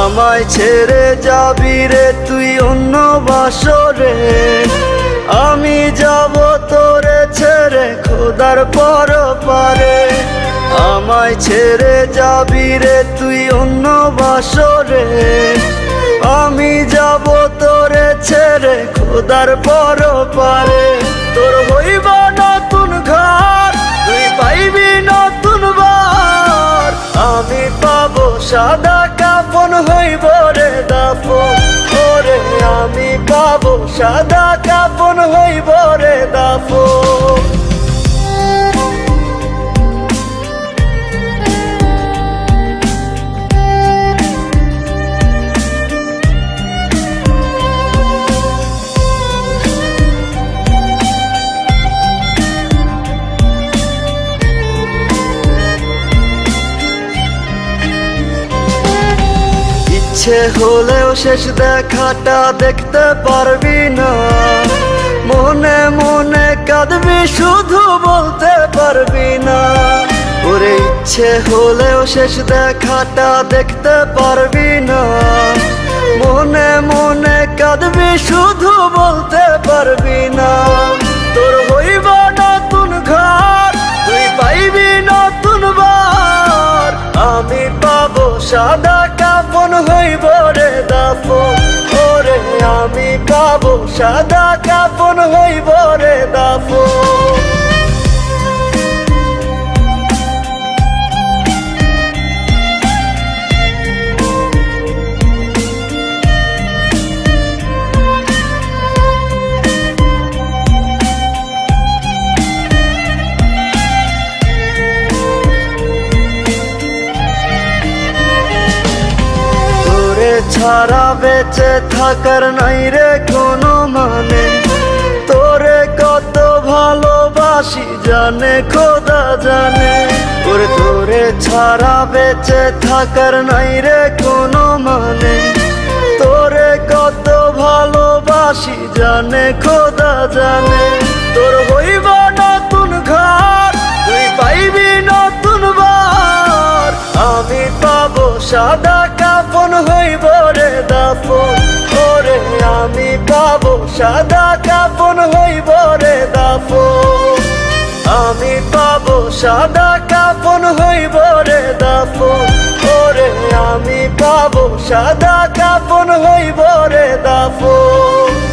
আমায় ছেড়ে যাবি রে তুই অন্য বাসরে, আমি যাব তোরে ছেড়ে খোদার পরপারে। আমায় ছেড়ে যাবি রে তুই অন্য বাসরে, আমি যাব তোরে ছেড়ে খোদার পরপারে। তোর হইব নতুন ঘর, তুই পাইবি নতুন বার, আমি পাবো সাদা কাফন হইব রে দাফন। ওরে আমি পাবো সাদা কাফন হইব রে দাফন। ইচ্ছে হলেও শেষ দেখাটা দেখতে পারবি না, মনে মনে কাঁদবি শুধু বলতে পারবি না। ওরে ইচ্ছে হলেও শেষ দেখাটা দেখতে পারবি না, মনে মনে কাঁদবি শুধু বলতে পারবি না। তোর হইব নতুন ঘর, তুই পাইবি নতুন বার, আমি পাবো সাদা কাফন হইব রে দাফন। ওরে আমি পাবো সাদা কাফন হইব রে দাফন। ছাড়া বেঁচে থাকার নাই রে কোনো মানে, তোরে কত ভালোবাসি জানে খোদা জানে। ওরে তোরে ছাড়া বেঁচে থাকার নাই রে কোনো মানে, তোরে কত ভালোবাসি জানে খোদা জানে। তোর হইব নতুন ঘর, তুই পাইবি নতুন বার, আমি পাবো সাদা কাফন হইব রে দাফন। ওরে আমি পাবো সাদা কাফন হইব রে দাফন, আমি পাবো সাদা কাফন হইব রে দাফন। ওরে আমি পাবো সাদা কাফন হইব রে দাফন।